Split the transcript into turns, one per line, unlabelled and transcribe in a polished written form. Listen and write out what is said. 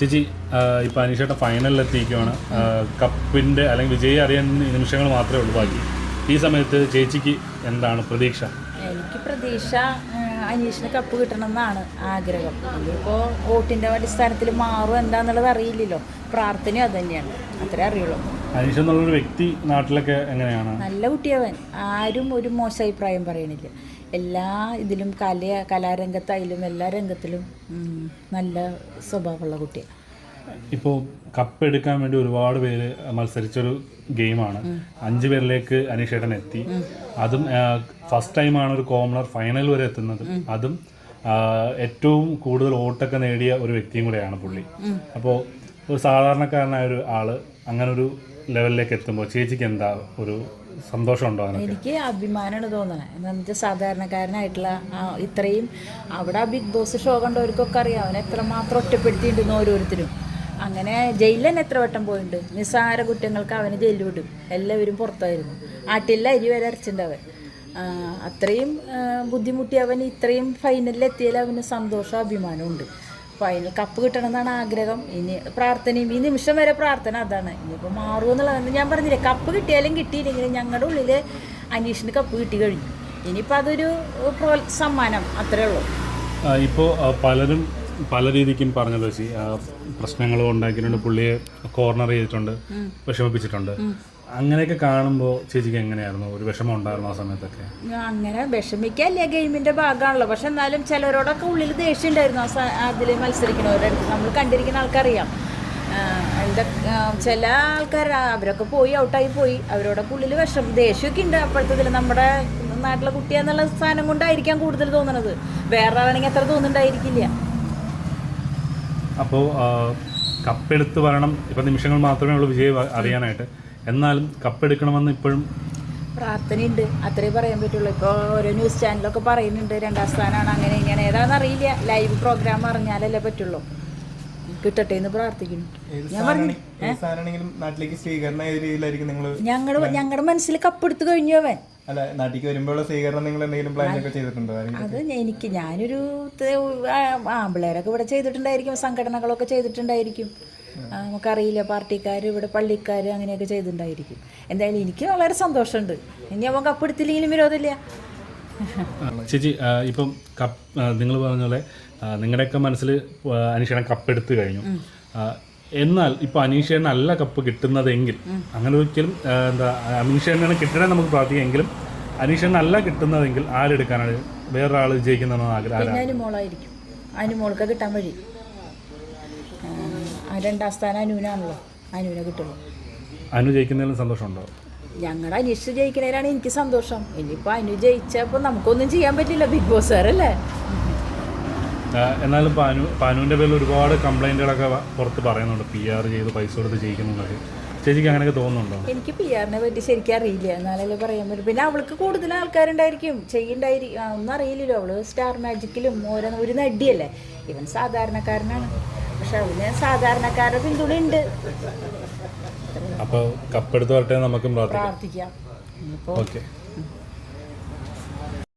ചേച്ചി ഇപ്പം അനീഷേട്ട ഫൈനലിലെത്തിയിരിക്കുകയാണ്. കപ്പിൻ്റെ അല്ലെങ്കിൽ വിജയി അറിയാൻ നിമിഷങ്ങൾ മാത്രമേ ഉള്ളൂ ബാക്കി. ഈ സമയത്ത് ചേച്ചിക്ക് എന്താണ് പ്രതീക്ഷ?
എനിക്ക് പ്രതീക്ഷ അനീഷിന് കപ്പ് കിട്ടണം എന്നാണ് ആഗ്രഹം. ഇതിപ്പോൾ വോട്ടിൻ്റെ അടിസ്ഥാനത്തിൽ മാറും എന്താണെന്നുള്ളത് അറിയില്ലല്ലോ. പ്രാർത്ഥനയും അത് തന്നെയാണ്, അത്രേ അറിയുള്ളൂ.
അനീഷ് എന്നുള്ളൊരു വ്യക്തി നാട്ടിലൊക്കെ എങ്ങനെയാണ്?
നല്ല കുട്ടിയവൻ, ആരും ഒരു മോശം അഭിപ്രായം പറയണില്ല. എല്ലാ ഇതിലും കലാരംഗത്തായാലും എല്ലാ രംഗത്തിലും നല്ല സ്വഭാവമുള്ള കുട്ടിയാണ്.
ഇപ്പോൾ കപ്പ് എടുക്കാൻ വേണ്ടി ഒരുപാട് പേര് മത്സരിച്ചൊരു ഗെയിമാണ്. 5 പേരിലേക്ക് അനീഷേട്ടൻ എത്തി. അതും ഫസ്റ്റ് ടൈമാണ് ഒരു കോമണർ ഫൈനൽ വരെ എത്തുന്നത്. അതും ഏറ്റവും കൂടുതൽ വോട്ടൊക്കെ നേടിയ ഒരു വ്യക്തിയും കൂടെയാണ് പുള്ളി. അപ്പോൾ ഒരു സാധാരണക്കാരനായ ഒരു ആള് അങ്ങനെ ഒരു ലെവലിലേക്ക് എത്തുമ്പോൾ ചേച്ചിക്ക് എന്താ ഒരു സന്തോഷമുണ്ടോ?
എനിക്ക് അഭിമാനമാണ് തോന്നുന്നത്. എന്താണെന്ന് വെച്ചാൽ സാധാരണക്കാരനായിട്ടുള്ള ഇത്രയും അവിടെ ബിഗ് ബോസ് ഷോ കണ്ടവർക്കൊക്കെ അറിയാം അവനെ എത്രമാത്രം ഒറ്റപ്പെടുത്തിയിട്ടുണ്ടെന്ന് ഓരോരുത്തരും. അങ്ങനെ ജയിലിൽ തന്നെ എത്ര വട്ടം പോയിട്ടുണ്ട്. നിസ്സാര കുറ്റങ്ങൾക്ക് അവന് ജയിലിൽ വിടും. എല്ലാവരും പുറത്തായിരുന്നു. ആട്ടില്ല അരി വരെ അരച്ചിട്ടുണ്ടവൻ. അത്രയും ബുദ്ധിമുട്ടി അവൻ ഇത്രയും ഫൈനലിലെത്തിയാൽ അവന് സന്തോഷം അഭിമാനമുണ്ട്. ഫൈനൽ കപ്പ് കിട്ടണമെന്നാണ് ആഗ്രഹം. ഇനി പ്രാർത്ഥനയും ഈ നിമിഷം വരെ പ്രാർത്ഥന അതാണ്. ഇനിയിപ്പോൾ മാറുമെന്നുള്ളതാണ്. ഞാൻ പറഞ്ഞില്ലേ, കപ്പ് കിട്ടിയാലും കിട്ടിയില്ലെങ്കിലും ഞങ്ങളുടെ ഉള്ളിൽ അനീഷിന് കപ്പ് കിട്ടി കഴിഞ്ഞു. ഇനിയിപ്പോൾ അതൊരു സമ്മാനം, അത്രേ ഉള്ളൂ.
ഇപ്പോൾ പലരും പല രീതിക്കും പറഞ്ഞല്ലോ ചേച്ചി, പ്രശ്നങ്ങൾ ഉണ്ടാക്കിയിട്ടുണ്ട്, പുള്ളിയെ കോർണർ ചെയ്തിട്ടുണ്ട്, വിഷമിപ്പിച്ചിട്ടുണ്ട്. അങ്ങനെയൊക്കെ കാണുമ്പോൾ ചേച്ചിക്ക് എങ്ങനെയായിരുന്നു? ഒരു വിഷമം ഉണ്ടായിരുന്നു ആ സമയത്തൊക്കെ?
അങ്ങനെ വിഷമിക്കല്ലേ, ഗെയിമിൻ്റെ ഭാഗമാണല്ലോ. പക്ഷെ എന്നാലും ചിലരോടൊക്കെ ഉള്ളിൽ ദേഷ്യം ഉണ്ടായിരുന്നു. അതിൽ മത്സരിക്കുന്നവരുടെ അടുത്ത് നമ്മൾ കണ്ടിരിക്കുന്ന ആൾക്കറിയാം. എന്താ ചില ആൾക്കാർ അവരൊക്കെ പോയി ഔട്ടായി പോയി, അവരോടൊക്കെ ഉള്ളിൽ ദേഷ്യമൊക്കെ ഉണ്ട്. അപ്പോഴത്തെ നമ്മുടെ നാട്ടിലെ കുട്ടിയെന്നുള്ള സ്ഥാനം കൊണ്ടായിരിക്കാം കൂടുതൽ തോന്നുന്നത്. വേറെ ആളാണെങ്കിൽ അത്ര തോന്നുന്നുണ്ടായിരിക്കില്ല.
അപ്പോൾ കപ്പെടുത്ത് വരണം. ഇപ്പം നിമിഷങ്ങൾ മാത്രമേ ഉള്ളൂ വിജയം അറിയാനായിട്ട്. എന്നാലും കപ്പെടുക്കണമെന്ന് ഇപ്പോഴും
പ്രാർത്ഥനയുണ്ട്, അത്രേ പറയാൻ പറ്റുള്ളൂ. ഇപ്പോൾ ഓരോ ന്യൂസ് ചാനലൊക്കെ പറയുന്നുണ്ട് 2ാം സ്ഥാനമാണ്, അങ്ങനെ ഇങ്ങനെ ഏതാണെന്ന് അറിയില്ല. ലൈവ് പ്രോഗ്രാം അറിഞ്ഞാലല്ലേ പറ്റുള്ളൂ. കിട്ടട്ടെ എന്ന് പ്രാർത്ഥിക്കുന്നു. ഞാൻ പറഞ്ഞു ഞങ്ങളുടെ മനസ്സിൽ കപ്പെടുത്ത് കഴിഞ്ഞു അവൻ. അത് ഞാനൊരു ആമ്പിള്ളേരൊക്കെ ഇവിടെ ചെയ്തിട്ടുണ്ടായിരിക്കും, സംഘടനകളൊക്കെ ചെയ്തിട്ടുണ്ടായിരിക്കും. നമുക്കറിയില്ല, പാർട്ടിക്കാർ ഇവിടെ പള്ളിക്കാർ അങ്ങനെയൊക്കെ ചെയ്തിട്ടുണ്ടായിരിക്കും. എന്തായാലും എനിക്ക് വളരെ സന്തോഷമുണ്ട്. ഇനി അവൻ കപ്പെടുത്തില്ലെങ്കിലും വിരോധമില്ല.
ചേച്ചി ഇപ്പം നിങ്ങൾ പറഞ്ഞ പോലെ നിങ്ങളുടെയൊക്കെ മനസ്സിൽ അനീഷേട്ടൻ കപ്പെടുത്ത് കഴിഞ്ഞു. എന്നാൽ ഇപ്പോൾ അനീഷേട്ടനല്ല കപ്പ് കിട്ടുന്നതെങ്കിൽ, അങ്ങനെ ഒരിക്കലും എന്താ അനീഷേട്ടനാണ് കിട്ടണേ നമുക്ക് പ്രാർത്ഥിക്കുമെങ്കിലും അനീഷേട്ടനല്ല കിട്ടുന്നതെങ്കിൽ ആരെടുക്കാനാണ്? വേറൊരാൾ വിജയിക്കുന്നതെന്ന് ആഗ്രഹം?
അനുമോളായിരിക്കും. അനുമോൾക്ക് കിട്ടാൻ വഴി. 2ാം സ്ഥാനം അനുവിനാണല്ലോ, അനുവിനെ കിട്ടുള്ളൂ.
അനു ജയിക്കുന്നതിലും സന്തോഷമുണ്ടോ?
ഞങ്ങളുടെ അനീഷ് ജയിക്കുന്നതിലാണ് എനിക്ക് സന്തോഷം. ഇനിയിപ്പോൾ അനു ജയിച്ചപ്പോൾ നമുക്കൊന്നും ചെയ്യാൻ പറ്റില്ല, ബിഗ് ബോസുകാരല്ലേ.
എന്നാലും ഇപ്പോൾ അനുവിൻ്റെ പേരിൽ ഒരുപാട് കംപ്ലൈൻറ്റുകളൊക്കെ പുറത്ത് പറയുന്നുണ്ട്, PR ചെയ്ത് പൈസ കൊടുത്ത് ജയിക്കുന്നുണ്ടൊക്കെ. ചേച്ചിക്ക് അങ്ങനെയൊക്കെ തോന്നുന്നുണ്ടോ?
എനിക്ക് PR-നെ പറ്റി ശരിക്കും അറിയില്ല, എന്നാലല്ലേ പറയാൻ പറ്റും. പിന്നെ അവൾക്ക് കൂടുതൽ ആൾക്കാരുണ്ടായിരിക്കും, ഒന്നും അറിയില്ലല്ലോ. അവള് സ്റ്റാർ മാജിക്കിലും ഒരു നടിയല്ലേ. ഇവൻ സാധാരണക്കാരനാണ്, പക്ഷെ അവന് സാധാരണക്കാരുടെ പിന്തുണയുണ്ട്.
അപ്പോൾ കപ്പെടുത്ത് വരട്ടെ, നമുക്കും
പ്രാർത്ഥിക്കാം.
ഓക്കെ.